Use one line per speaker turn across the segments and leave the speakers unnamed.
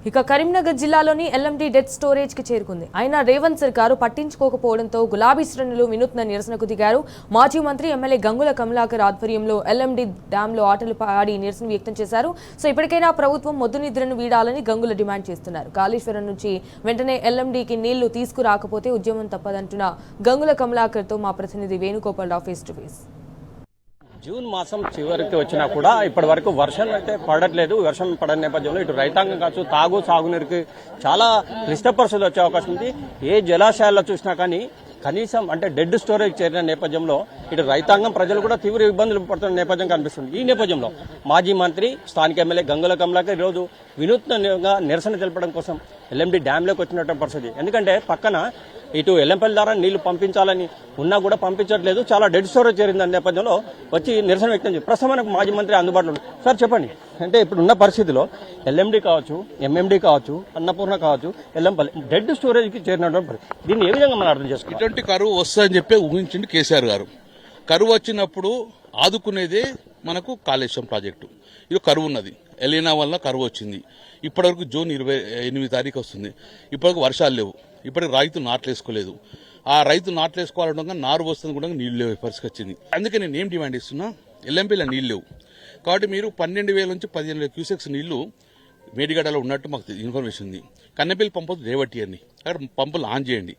ఇక కరీంనగర్ జిల్లాలోని LMD dead storage కి చేరుకుంది. అయినా రేవంత్ సర్కారు పట్టించుకోకపోవడంతో గులాబీ శ్రేణులు వినూత్న నిరసనకు దిగారు. మాజీ మంత్రి ఎమ్మెల్యే గంగుల కమలాకర్ ఆధ్వర్యంలో ఎల్ఎండి డ్యాంలో ఆటలు పాడి నిరసన వ్యక్తం చేశారు. సో ఇప్పటికైనా ప్రభుత్వం మొద్దు నిద్రను వీడాలని గంగుల డిమాండ్ చేస్తున్నారు. కాళేశ్వరం నుంచి వెంటనే ఎల్ఎండికి నీళ్లు తీసుకురాకపోతే ఉద్యమం తప్పదంటున్న గంగుల కమలాకర్ తో మా ప్రతినిధి Venugopal face to face.
June మాసం చివరికి వచ్చినా కూడా ఇప్పటి వరకు వర్షం అయితే పడట్లేదు. వర్షం పడని నేపథ్యంలో ఇటు రైతాంగం కావచ్చు, సాగునీరుకి చాలా క్లిష్ట పరిస్థితులు వచ్చే అవకాశం ఉంది. ఏ జలాశయాల్లో చూసినా కానీ కనీసం అంటే డెడ్ స్టోరేజ్ చేరిన నేపథ్యంలో ఇటు రైతాంగం ప్రజలు కూడా తీవ్ర ఇబ్బందులు పడుతున్న నేపథ్యం కనిపిస్తుంది. ఈ నేపథ్యంలో మాజీ మంత్రి స్థానిక ఎమ్మెల్యే గంగుల కమలాకర్ ఈరోజు వినూత్నంగా నిరసన తెలపడం కోసం ఎల్ఎండి డ్యాంలోకి వచ్చినటువంటి పరిస్థితి. ఎందుకంటే పక్కన ఇటు ఎల్ఎంపల్లి ద్వారా నీళ్లు పంపించాలని ఉన్నా కూడా పంపించట్లేదు. చాలా డెడ్ స్టోరేజ్ చేరింది అనే నేపథ్యంలో వచ్చి నిరసన వ్యక్తం చేసి ప్రస్తుతం మాజీ మంత్రి అందుబాటులో ఉంది. సార్ చెప్పండి, అంటే ఇప్పుడున్న పరిస్థితిలో ఎల్ఎండి కావచ్చు, ఎంఎండి కావచ్చు, అన్నపూర్ణ కావచ్చు, ఎల్లంపల్లి డెడ్ స్టోరేజ్ కి చేరినటువంటి దీన్ని ఏ విధంగా మనం అర్థం చేసుకోవాలి?
ఇటువంటి కరువు వస్తుందని చెప్పి ఊహించింది కేసీఆర్ గారు. కరువు వచ్చినప్పుడు ఆదుకునేదే మనకు కాళేశ్వరం ప్రాజెక్టు. ఇది కరువు ఉన్నది, ఎలీనా వల్ల కరువు వచ్చింది. ఇప్పటివరకు జూన్ 28 తారీఖు వస్తుంది. ఇప్పటివరకు వర్షాలు లేవు. ఇప్పటికి రైతు నాట్లేసుకోలేదు. ఆ రైతు నాట్లేసుకోవాలంటే నారు వస్తుంది కూడా నీళ్లు లేవు పరిస్థితి వచ్చింది. అందుకే నేను ఏం డిమాండ్ ఇస్తున్నా, ఎల్ఎంపీలో నీళ్లు లేవు కాబట్టి మీరు 12,000 నుంచి 15,000 క్యూసెక్స్ నీళ్లు మేడిగడ్డలో ఉన్నట్టు మాకు ఇన్ఫర్మేషన్ ఉంది. కన్నెపల్లి పంపు రేవట్టి అని అక్కడ పంపులు ఆన్ చేయండి.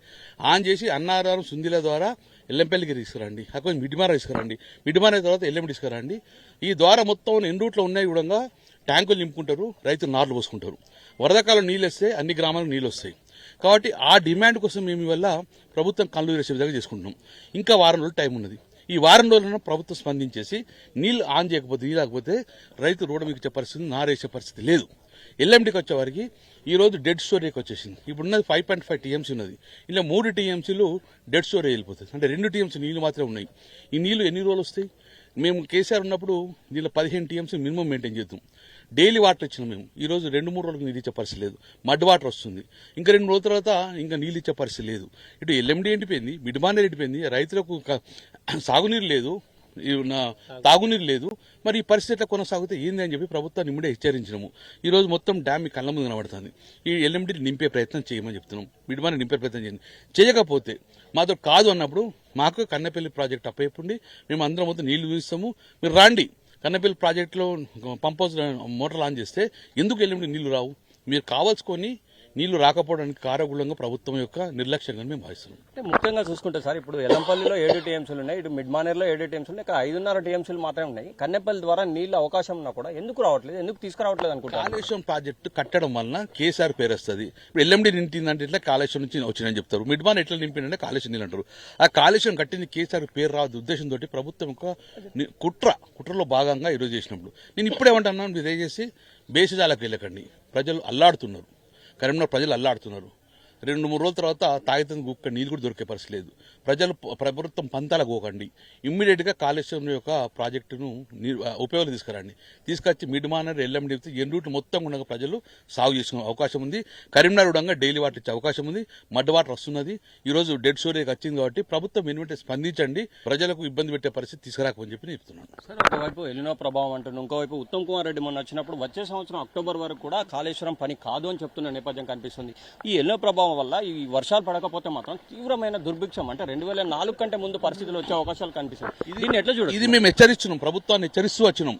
ఆన్ చేసి అన్నారం సుందిల ద్వారా ఎల్లంపల్లికి తీసుకురండి. అక్కడ మిడిమార తీసుకురండి. మిడిమార తర్వాత ఎల్ఎండి తీసుకురండి. ఈ ద్వారా మొత్తం ఎన్ని రూట్లో ఉన్నాయి కూడా ట్యాంకులు నింపుకుంటారు, రైతులు నార్లు పోసుకుంటారు. వరదకాలం నీళ్ళు వస్తే అన్ని గ్రామాలకు నీళ్ళు వస్తాయి. కాబట్టి ఆ డిమాండ్ కోసం మేము వల్ల ప్రభుత్వం కళ్ళు వేసే విధంగా చేసుకుంటున్నాం. ఇంకా వారం రోజులు టైం ఉన్నది. ఈ వారం రోజులను ప్రభుత్వం స్పందించేసి నీళ్లు ఆన్ చేయకపోతే, నీళ్ళు రాకపోతే రైతు రోడ్డు మీకు ఇచ్చే పరిస్థితి, నారేసే పరిస్థితి లేదు. ఎల్ఎండికి వచ్చేవారికి ఈ రోజు డెడ్ స్టోరేజ్కి వచ్చేసింది. ఇప్పుడు ఉన్నది 5.5 టీఎంసీ ఉన్నది. ఇలా 3 టీఎంసీలు డెడ్ స్టోరేజ్ వెళ్ళిపోతుంది. అంటే 2 టీఎంసీ నీళ్లు మాత్రమే ఉన్నాయి. ఈ నీళ్లు ఎన్ని రోజులు వస్తాయి? మేము కేసీఆర్ ఉన్నప్పుడు దీనిలో 15 టీఎంసీ మినిమం మెయింటైన్ చేద్దాం. డైలీ వాటర్ ఇచ్చినాం మేము. ఈ రోజు 2-3 రోజులకు నీళ్ళు ఇచ్చే పరిస్థితి లేదు. మడ్ వాటర్ వస్తుంది. ఇంకా 2 రోజుల తర్వాత ఇంకా నీళ్ళు ఇచ్చే పరిస్థితి లేదు. ఇటు ఎల్ఎండి ఎండిపోయింది, మిడ్మానేర్ ఎండిపోయింది, రైతులకు సాగునీరు లేదు, తాగునీరు లేదు. మరి ఈ పరిస్థితి కొనసాగితే ఏంది అని చెప్పి ప్రభుత్వాన్ని ఇమ్మడే హెచ్చరించినాము. ఈ రోజు మొత్తం డ్యామ్ మీ కళ్ళ ముందు కనబడుతుంది. ఈ ఎల్ఎండి నింపే ప్రయత్నం చేయమని చెప్తున్నాం. మిడ్మానేర్ నింపే ప్రయత్నం చేయండి. చేయకపోతే మాతో కాదు అన్నప్పుడు మాకు కన్నెపల్లి ప్రాజెక్ట్ అప్పచెప్పండి. మేము అందరం మొత్తం నీళ్లు చూపిస్తాము. మీరు రాండి. కన్నెపల్లి ప్రాజెక్టులో పంప్ హౌస్ మోటార్లు ఆన్ చేస్తే ఎందుకు ఎల్లుండి నీళ్లు రావు? మీరు కావాల్సుకొని నీళ్లు రాకపోవడానికి కారకులంగా ప్రభుత్వం యొక్క నిర్లక్ష్యంగా మేము భావిస్తున్నాం.
అంటే ముఖ్యంగా చూసుకుంటే సార్, ఇప్పుడు ఎల్లంపల్లిలో 7 టీఎంసీలు ఉన్నాయి, ఇటు మిడ్మానేర్లో 7 టీఎంసీలు ఉన్నాయి, ఇక్కడ 5.5 టీఎంసీలు మాత్రమే ఉన్నాయి. కన్నెపల్లి ద్వారా నీళ్లు అవకాశం ఉన్నా కూడా ఎందుకు రావట్లేదు, ఎందుకు తీసుకురావట్లేదు అనుకుంటా?
కాళేశ్వరం ప్రాజెక్టు కట్టడం వలన కేసీఆర్ పేరు వస్తుంది. ఇప్పుడు ఎల్ఎండి నింపిందంటే ఇట్లా కాళేశ్వరం నుంచి వచ్చిందని చెప్తారు. మిడ్మాన్ ఎట్లా నింపిందంటే కాళేశ్వరం నీళ్ళు అంటారు. ఆ కాళేశ్వరం కట్టింది కేసీఆర్ పేరు రావద్దు ఉద్దేశంతో ప్రభుత్వం యొక్క కుట్రలో భాగంగా ఈరోజు చేసినప్పుడు నేను ఇప్పుడేమంటున్నాను, మీరు దయచేసి బేసిజాలకు వెళ్ళకండి. ప్రజలు అల్లాడుతున్నారు. కరీంనగర్ ప్రజలు అల్లాడుతున్నారు. 2-3 రోజుల తర్వాత తాగితే గుక్క నీళ్ళు కూడా దొరికే పరిస్థితి లేదు. ప్రభుత్వం పంతాలకు పోకండి. ఇమ్మీడియట్ గా కాళేశ్వరం యొక్క ప్రాజెక్టును ఉపయోగం తీసుకురండి. తీసుకొచ్చి మిడ్మానర్ ఎల్ఎండి ఎన్రూట్ మొత్తం ఉండగా ప్రజలు సాగు చేసుకునే అవకాశం ఉంది. కరీంనగర్ ఉండగా డైలీ వాటర్ ఇచ్చే అవకాశం ఉంది. మడ్ వాటర్ వస్తున్నది. ఈ రోజు డెడ్ స్టోరేజ్ వచ్చింది కాబట్టి ప్రభుత్వం వెంటనే స్పందించండి. ప్రజలకు ఇబ్బంది పెట్టే పరిస్థితి తీసుకురాకమని చెప్పి చెప్తున్నాను.
సార్, ఒకవైపు ఎలినో ప్రభావం అంటున్నాం, ఇంకోవైపు ఉత్తమ్ కుమార్ రెడ్డి మొన్న వచ్చినప్పుడు వచ్చే సంవత్సరం అక్టోబర్ వరకు కూడా కాళేశ్వరం పని కాదు అని చెప్తున్న నేపథ్యం కనిపిస్తుంది. ఈ ఎలినో ప్రభావం వల్ల ఈ వర్షాలు పడకపోతే మాత్రం తీవ్రమైన దుర్భిక్షం, అంటే 2004 కంటే ముందు పరిస్థితులు వచ్చే అవకాశాలు కనిపిస్తుంది. దీన్ని ఎట్లా చూడండి?
ఇది మేము హెచ్చరిస్తున్నాం, ప్రభుత్వాన్ని హెచ్చరిస్తూ వచ్చినాం.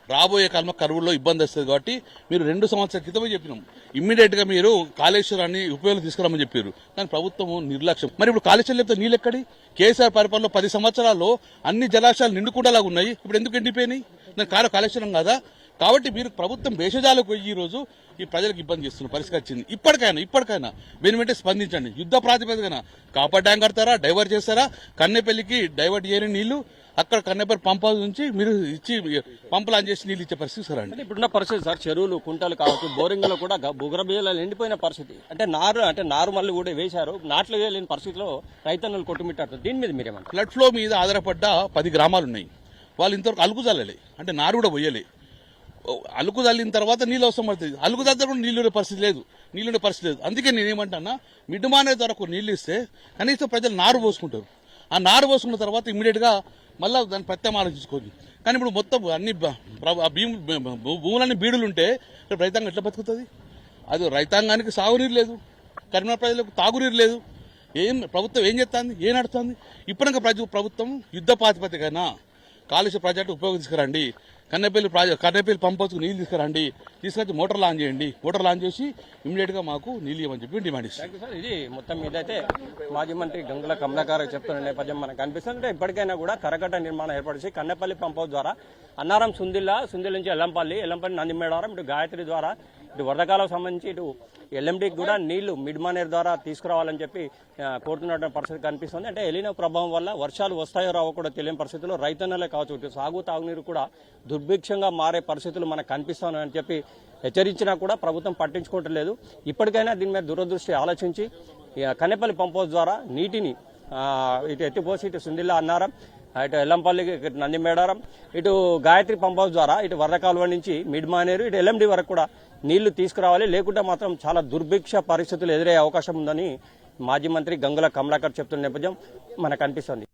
రాబోయే కాలంలో కరువుల్లో ఇబ్బంది వస్తుంది కాబట్టి మీరు 2 సంవత్సరాల క్రితమే చెప్పినాం. ఇమ్మీడియట్ గా మీరు కాళేశ్వరాన్ని ఉపయోగం తీసుకురామని చెప్పారు. కానీ ప్రభుత్వం నిర్లక్ష్యం. మరి ఇప్పుడు కాళేశ్వరం లేకపోతే నీళ్ళు ఎక్కడి? కేసీఆర్ పరిపాలనలో 10 సంవత్సరాల్లో అన్ని జలాశయాలు నిండుకుండేలాగా ఉన్నాయి. ఇప్పుడు ఎందుకు ఎండిపోయినాయి? దాని కాళేశ్వరం కాదా? కాబట్టి మీరు ప్రభుత్వం భేషజాలకు పోయి ఈ రోజు ఈ ప్రజలకు ఇబ్బంది చేస్తున్న పరిస్థితి వచ్చింది. ఇప్పటికైనా వెనువెంటనే స్పందించండి. యుద్ధ ప్రాతిపదికన కాపర్ డ్యాం కడతారా, డైవర్ట్ చేస్తారా? కన్నెపల్లికి డైవర్ట్ చేయని నీళ్లు అక్కడ కన్నెపల్లి పంప్ హౌస్ నుంచి మీరు ఇచ్చి పంపులు ఆన్ చేసి నీళ్ళు ఇచ్చే పరిస్థితి సార్. అంటే
ఇప్పుడున్న పరిస్థితి సార్, చెరువులు కుంటలు కావచ్చు, బోరింగ్లో కూడా భూగర్భజలాలు ఎండిపోయిన పరిస్థితి. అంటే నారు మళ్ళీ కూడా వేశారు, నాట్లు వేయలేని పరిస్థితిలో రైతన్నులు కొట్టుమిట్టారు. దీని మీద మీరేమంటారు?
ఫ్లడ్ ఫ్లో మీద ఆధారపడ్డ 10 గ్రామాలు ఉన్నాయి. వాళ్ళు ఇంతవరకు అలుగు చల్లలే, అంటే నారు కూడా పోయలే. అలుకు చల్లిన తర్వాత నీళ్ళు అవసరం పడుతుంది. అలుకు చల్లిన కూడా నీళ్ళుండే పరిస్థితి లేదు. అందుకే నేనేమంటానా, మిడ్మానే ద్వారా నీళ్ళు ఇస్తే కనీసం ప్రజలు నారు పోసుకుంటారు. ఆ నారు పోసుకున్న తర్వాత ఇమ్మీడియట్ గా మళ్ళీ దాన్ని ప్రత్యేకం ఆలోచించుకోండి. కానీ ఇప్పుడు మొత్తం అన్ని భూములన్నీ బీడులుంటే రైతాంగం ఎట్లా బతుకుతుంది? అది రైతాంగానికి సాగునీరు లేదు, కరీంనగర్ ప్రజలకు తాగునీరు లేదు. ప్రభుత్వం ఏం చేస్తుంది, ఏం నడుస్తుంది? ఇప్పటిక ప్రభుత్వం యుద్ధ ప్రాతిపదికన కాలుష్య ప్రాజెక్టు ఉపయోగించుకురండి, కన్నెపల్లి పంప్ హౌస్కు నీళ్లు తీసుకొచ్చి మోటార్ లాంచ్ చేయండి, మోటార్ లాంచ్ చేసి ఇమీడియట్ గా మాకు నీళ్ళు ఇవ్వమని చెప్పి డిమాండ్ ఇస్తాం.
సార్, ఇది మొత్తం మీద అయితే మాజీ మంత్రి గంగుల కమలాకర్ చెప్తున్న నేపథ్యం మనకు కనిపిస్తుంది. అంటే ఇప్పటికైనా కూడా కరకట్ట నిర్మాణం ఏర్పరిచి కన్నెపల్లి పంప్ హౌస్ ద్వారా అన్నారం సుందిల్ల నుంచి ఎల్లంపల్లి నందిమేడారం ఇటు గాయత్రి ద్వారా ఇటు వరదకాలకు సంబంధించి ఇటు ఎల్ఎండికి కూడా నీళ్లు మిడ్మానేర్ ద్వారా తీసుకురావాలని చెప్పి కోరుతున్నటువంటి పరిస్థితి కనిపిస్తుంది. అంటే ఎలినో ప్రభావం వల్ల వర్షాలు వస్తాయో రావో కూడా తెలియని పరిస్థితుల్లో రైతన్నలే కావచ్చు, ఇటు సాగు తాగునీరు కూడా దుర్భిక్షంగా మారే పరిస్థితులు మనకు కనిపిస్తున్నాయని చెప్పి హెచ్చరించినా కూడా ప్రభుత్వం పట్టించుకోవట్లేదు. ఇప్పటికైనా దీని మీద దూరదృష్టి ఆలోచించి కన్నెపల్లి పంప్ హౌస్ ద్వారా నీటిని ఇటు ఎత్తిపోసి ఇటు సుందిల్లా అన్నారం, ఇటు ఎల్లంపల్లి, ఇటు నందిమేడారం, ఇటు గాయత్రి పంప్ హౌస్ ద్వారా ఇటు వరద కాలువ నుంచి మిడ్మానేరు ఇటు ఎల్ఎండి వరకు కూడా నీళ్లు తీసుకురావాలి. లేకుంటే మాత్రం చాలా దుర్భిక్ష పరిస్థితులు ఎదురయ్యే అవకాశం ఉందని మాజీ మంత్రి గంగుల కమలాకర్ చెప్తున్న నేపథ్యం మనకు కనిపిస్తుంది.